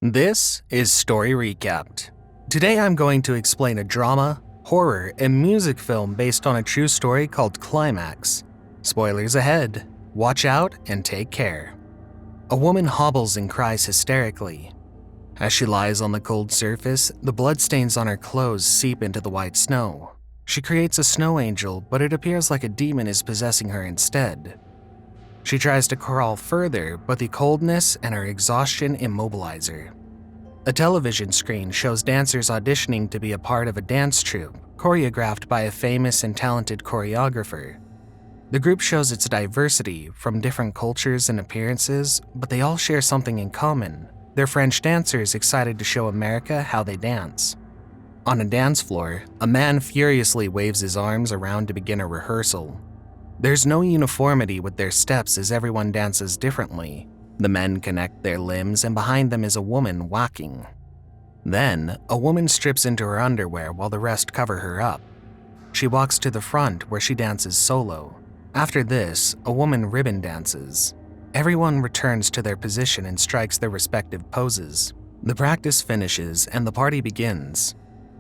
This is Story Recapped. Today I'm going to explain a drama, horror, and music film based on a true story called Climax. Spoilers ahead. Watch out and take care. A woman hobbles and cries hysterically. As she lies on the cold surface, the bloodstains on her clothes seep into the white snow. She creates a snow angel, but it appears like a demon is possessing her instead. She tries to crawl further, but the coldness and her exhaustion immobilize her. A television screen shows dancers auditioning to be a part of a dance troupe, choreographed by a famous and talented choreographer. The group shows its diversity from different cultures and appearances, but they all share something in common. They're French dancers excited to show America how they dance. On a dance floor, a man furiously waves his arms around to begin a rehearsal. There's no uniformity with their steps as everyone dances differently. The men connect their limbs and behind them is a woman walking. Then, a woman strips into her underwear while the rest cover her up. She walks to the front where she dances solo. After this, a woman ribbon dances. Everyone returns to their position and strikes their respective poses. The practice finishes and the party begins.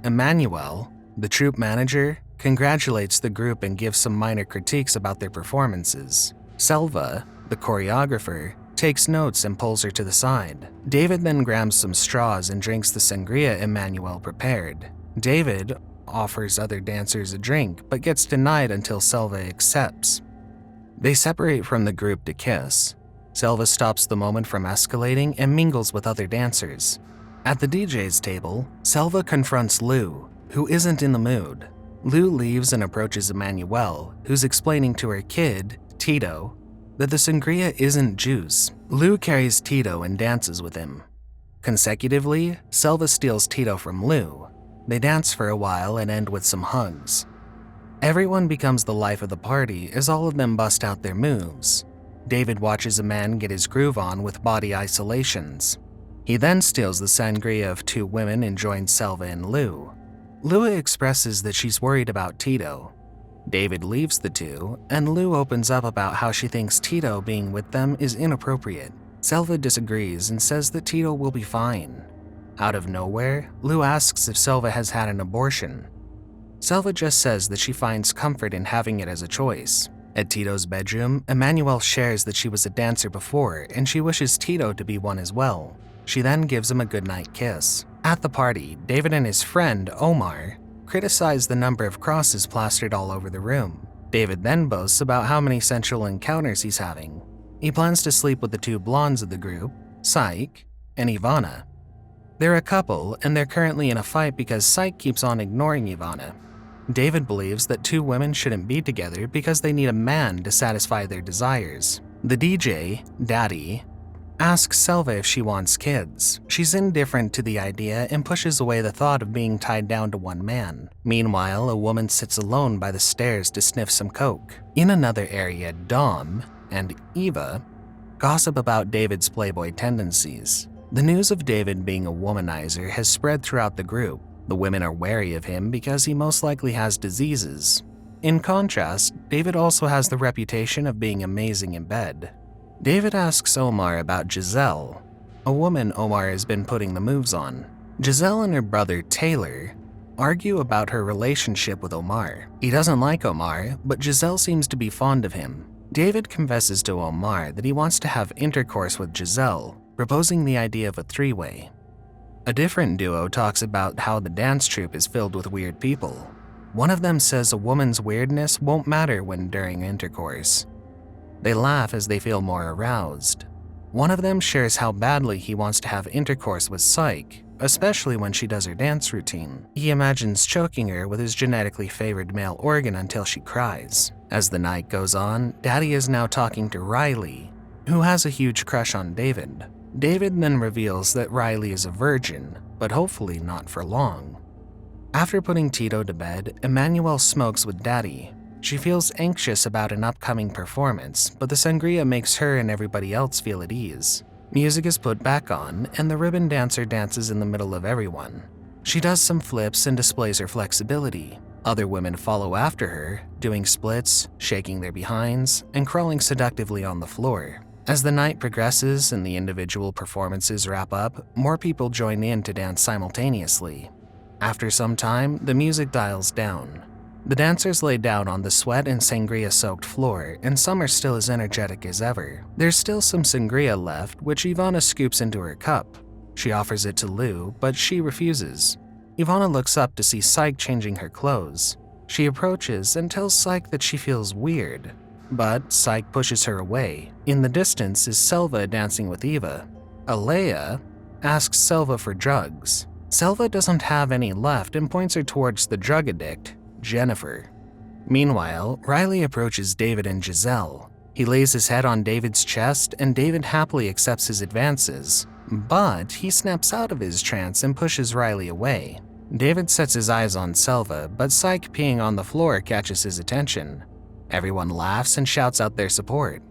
Emmanuel, the troupe manager, congratulates the group and gives some minor critiques about their performances. Selva, the choreographer, takes notes and pulls her to the side. David then grabs some straws and drinks the sangria Emmanuel prepared. David offers other dancers a drink, but gets denied until Selva accepts. They separate from the group to kiss. Selva stops the moment from escalating and mingles with other dancers. At the DJ's table, Selva confronts Lou, who isn't in the mood. Lou leaves and approaches Emmanuel, who's explaining to her kid, Tito, that the sangria isn't juice. Lou carries Tito and dances with him. Consecutively, Selva steals Tito from Lou. They dance for a while and end with some hugs. Everyone becomes the life of the party as all of them bust out their moves. David watches a man get his groove on with body isolations. He then steals the sangria of two women and joins Selva and Lou. Lou expresses that she's worried about Tito. David leaves the two, and Lou opens up about how she thinks Tito being with them is inappropriate. Selva disagrees and says that Tito will be fine. Out of nowhere, Lou asks if Selva has had an abortion. Selva just says that she finds comfort in having it as a choice. At Tito's bedroom, Emmanuel shares that she was a dancer before and she wishes Tito to be one as well. She then gives him a goodnight kiss. At the party, David and his friend, Omar, criticize the number of crosses plastered all over the room. David then boasts about how many sensual encounters he's having. He plans to sleep with the two blondes of the group, Psyche and Ivana. They're a couple, and they're currently in a fight because Psyche keeps on ignoring Ivana. David believes that two women shouldn't be together because they need a man to satisfy their desires. The DJ, Daddy, asks Selva if she wants kids. She's indifferent to the idea and pushes away the thought of being tied down to one man. Meanwhile, a woman sits alone by the stairs to sniff some coke. In another area, Dom and Eva gossip about David's playboy tendencies. The news of David being a womanizer has spread throughout the group. The women are wary of him because he most likely has diseases. In contrast, David also has the reputation of being amazing in bed. David asks Omar about Giselle, a woman Omar has been putting the moves on. Giselle and her brother Taylor argue about her relationship with Omar. He doesn't like Omar, but Giselle seems to be fond of him. David confesses to Omar that he wants to have intercourse with Giselle, proposing the idea of a three-way. A different duo talks about how the dance troupe is filled with weird people. One of them says a woman's weirdness won't matter when during intercourse. They laugh as they feel more aroused. One of them shares how badly he wants to have intercourse with Psyche, especially when she does her dance routine. He imagines choking her with his genetically favored male organ until she cries. As the night goes on, Daddy is now talking to Riley, who has a huge crush on David. David then reveals that Riley is a virgin, but hopefully not for long. After putting Tito to bed, Emmanuel smokes with Daddy. She feels anxious about an upcoming performance, but the sangria makes her and everybody else feel at ease. Music is put back on, and the ribbon dancer dances in the middle of everyone. She does some flips and displays her flexibility. Other women follow after her, doing splits, shaking their behinds, and crawling seductively on the floor. As the night progresses and the individual performances wrap up, more people join in to dance simultaneously. After some time, the music dials down. The dancers lay down on the sweat and sangria-soaked floor, and some are still as energetic as ever. There's still some sangria left, which Ivana scoops into her cup. She offers it to Lou, but she refuses. Ivana looks up to see Psyche changing her clothes. She approaches and tells Psyche that she feels weird, but Psyche pushes her away. In the distance is Selva dancing with Eva. Alea asks Selva for drugs. Selva doesn't have any left and points her towards the drug addict, Jennifer. Meanwhile, Riley approaches David and Giselle. He lays his head on David's chest and David happily accepts his advances, but he snaps out of his trance and pushes Riley away. David sets his eyes on Selva, but Psyche peeing on the floor catches his attention. Everyone laughs and shouts out their support.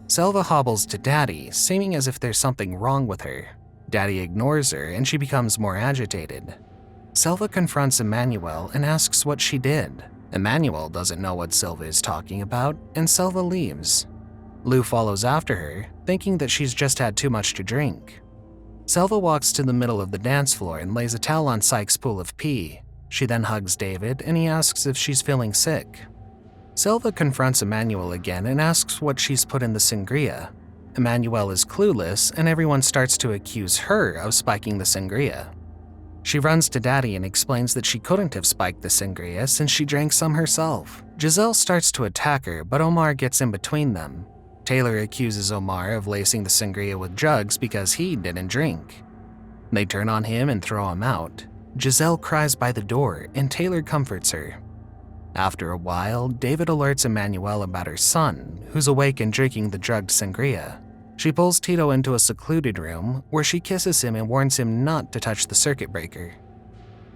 Selva hobbles to Daddy, seeming as if there's something wrong with her. Daddy ignores her and she becomes more agitated. Selva confronts Emmanuel and asks what she did. Emmanuel doesn't know what Selva is talking about, and Selva leaves. Lou follows after her, thinking that she's just had too much to drink. Selva walks to the middle of the dance floor and lays a towel on Psyche's pool of pee. She then hugs David and he asks if she's feeling sick. Selva confronts Emmanuel again and asks what she's put in the sangria. Emmanuel is clueless and everyone starts to accuse her of spiking the sangria. She runs to Daddy and explains that she couldn't have spiked the sangria since she drank some herself. Giselle starts to attack her, but Omar gets in between them. Taylor accuses Omar of lacing the sangria with drugs because he didn't drink. They turn on him and throw him out. Giselle cries by the door and Taylor comforts her. After a while, David alerts Emmanuel about her son, who's awake and drinking the drugged sangria. She pulls Tito into a secluded room where she kisses him and warns him not to touch the circuit breaker.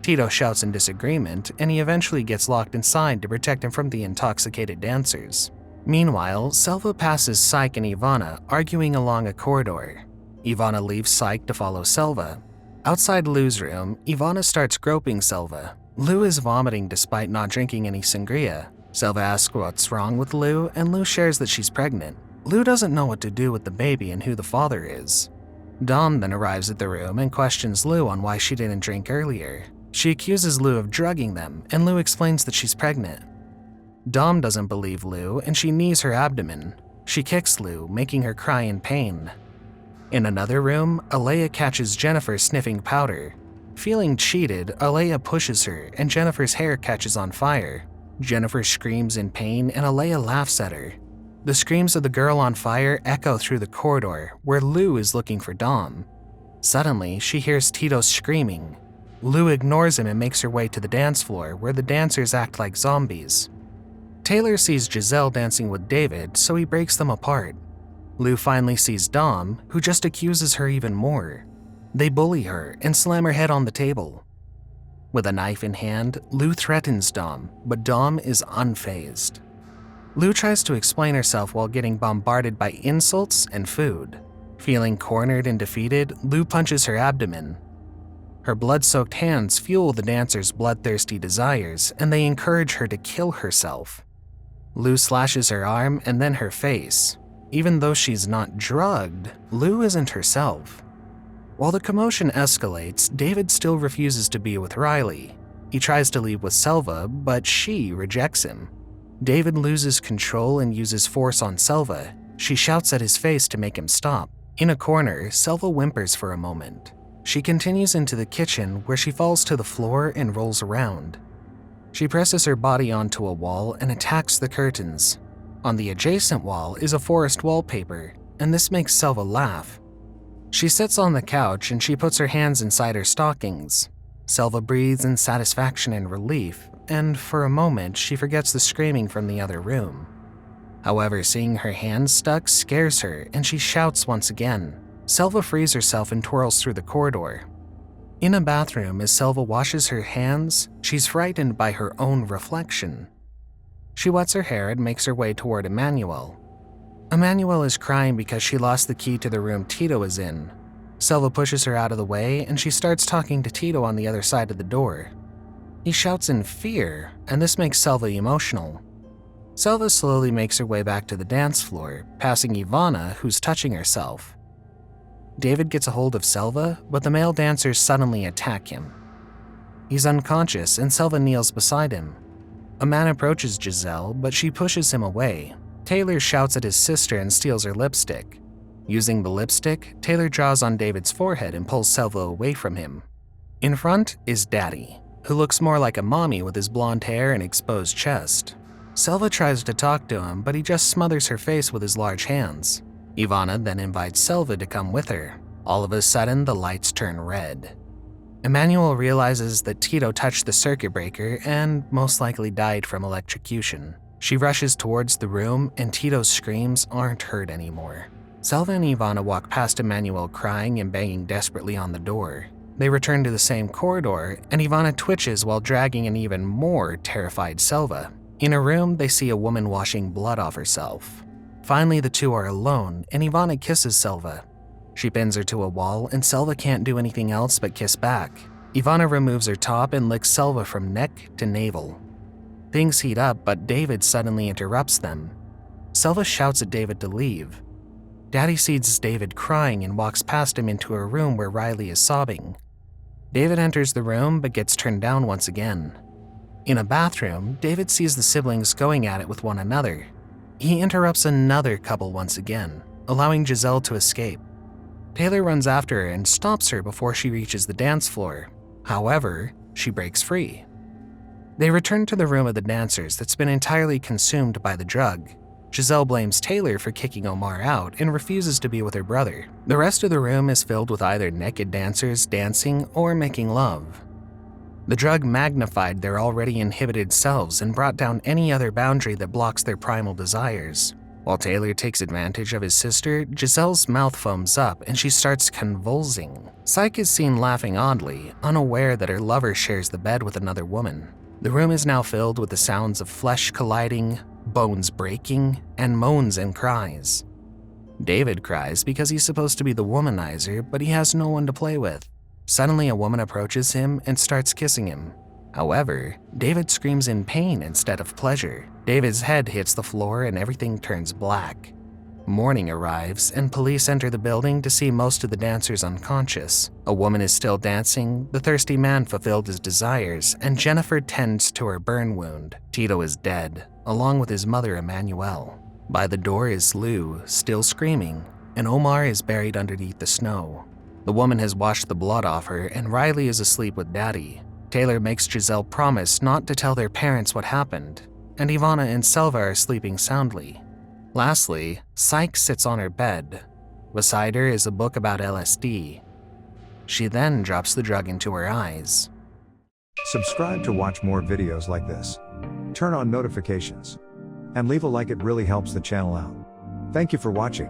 Tito shouts in disagreement and he eventually gets locked inside to protect him from the intoxicated dancers. Meanwhile, Selva passes Psyche and Ivana arguing along a corridor. Ivana leaves Psyche to follow Selva. Outside Lou's room, Ivana starts groping Selva. Lou is vomiting despite not drinking any sangria. Selva asks what's wrong with Lou, and Lou shares that she's pregnant. Lou doesn't know what to do with the baby and who the father is. Dom then arrives at the room and questions Lou on why she didn't drink earlier. She accuses Lou of drugging them, and Lou explains that she's pregnant. Dom doesn't believe Lou, and she knees her abdomen. She kicks Lou, making her cry in pain. In another room, Alea catches Jennifer sniffing powder. Feeling cheated, Alea pushes her, and Jennifer's hair catches on fire. Jennifer screams in pain, and Alea laughs at her. The screams of the girl on fire echo through the corridor, where Lou is looking for Dom. Suddenly, she hears Tito screaming. Lou ignores him and makes her way to the dance floor, where the dancers act like zombies. Taylor sees Giselle dancing with David, so he breaks them apart. Lou finally sees Dom, who just accuses her even more. They bully her and slam her head on the table. With a knife in hand, Lou threatens Dom, but Dom is unfazed. Lou tries to explain herself while getting bombarded by insults and food. Feeling cornered and defeated, Lou punches her abdomen. Her blood-soaked hands fuel the dancer's bloodthirsty desires, and they encourage her to kill herself. Lou slashes her arm and then her face. Even though she's not drugged, Lou isn't herself. While the commotion escalates, David still refuses to be with Riley. He tries to leave with Selva, but she rejects him. David loses control and uses force on Selva. She shouts at his face to make him stop. In a corner, Selva whimpers for a moment. She continues into the kitchen where she falls to the floor and rolls around. She presses her body onto a wall and attacks the curtains. On the adjacent wall is a forest wallpaper, and this makes Selva laugh. She sits on the couch and she puts her hands inside her stockings. Selva breathes in satisfaction and relief, and for a moment she forgets the screaming from the other room. However, seeing her hands stuck scares her and she shouts once again. Selva frees herself and twirls through the corridor. In a bathroom, as Selva washes her hands, she's frightened by her own reflection. She wets her hair and makes her way toward Emmanuel. Emmanuel is crying because she lost the key to the room Tito is in. Selva pushes her out of the way and she starts talking to Tito on the other side of the door. He shouts in fear, and this makes Selva emotional. Selva slowly makes her way back to the dance floor, passing Ivana, who's touching herself. David gets a hold of Selva, but the male dancers suddenly attack him. He's unconscious and Selva kneels beside him. A man approaches Giselle, but she pushes him away. Taylor shouts at his sister and steals her lipstick. Using the lipstick, Taylor draws on David's forehead and pulls Selva away from him. In front is Daddy, who looks more like a mommy with his blonde hair and exposed chest. Selva tries to talk to him, but he just smothers her face with his large hands. Ivana then invites Selva to come with her. All of a sudden, the lights turn red. Emmanuel realizes that Tito touched the circuit breaker and most likely died from electrocution. She rushes towards the room and Tito's screams aren't heard anymore. Selva and Ivana walk past Emmanuel crying and banging desperately on the door. They return to the same corridor and Ivana twitches while dragging an even more terrified Selva. In a room, they see a woman washing blood off herself. Finally, the two are alone and Ivana kisses Selva. She pins her to a wall and Selva can't do anything else but kiss back. Ivana removes her top and licks Selva from neck to navel. Things heat up, but David suddenly interrupts them. Selva shouts at David to leave. Daddy sees David crying and walks past him into a room where Riley is sobbing. David enters the room but gets turned down once again. In a bathroom, David sees the siblings going at it with one another. He interrupts another couple once again, allowing Giselle to escape. Taylor runs after her and stops her before she reaches the dance floor. However, she breaks free. They return to the room of the dancers that's been entirely consumed by the drug. Giselle blames Taylor for kicking Omar out and refuses to be with her brother. The rest of the room is filled with either naked dancers dancing or making love. The drug magnified their already inhibited selves and brought down any other boundary that blocks their primal desires. While Taylor takes advantage of his sister, Giselle's mouth foams up and she starts convulsing. Psyche is seen laughing oddly, unaware that her lover shares the bed with another woman. The room is now filled with the sounds of flesh colliding, bones breaking, and moans and cries. David cries because he's supposed to be the womanizer, but he has no one to play with. Suddenly, a woman approaches him and starts kissing him. However, David screams in pain instead of pleasure. David's head hits the floor and everything turns black. Morning arrives and police enter the building to see most of the dancers unconscious. A woman is still dancing, the thirsty man fulfilled his desires, and Jennifer tends to her burn wound. Tito is dead, along with his mother Emmanuel. By the door is Lou, still screaming, and Omar is buried underneath the snow. The woman has washed the blood off her and Riley is asleep with Daddy. Taylor makes Giselle promise not to tell their parents what happened, and Ivana and Selva are sleeping soundly. Lastly, Psyche sits on her bed. Beside her is a book about LSD. She then drops the drug into her eyes. Subscribe to watch more videos like this. Turn on notifications. And leave a like, it really helps the channel out. Thank you for watching.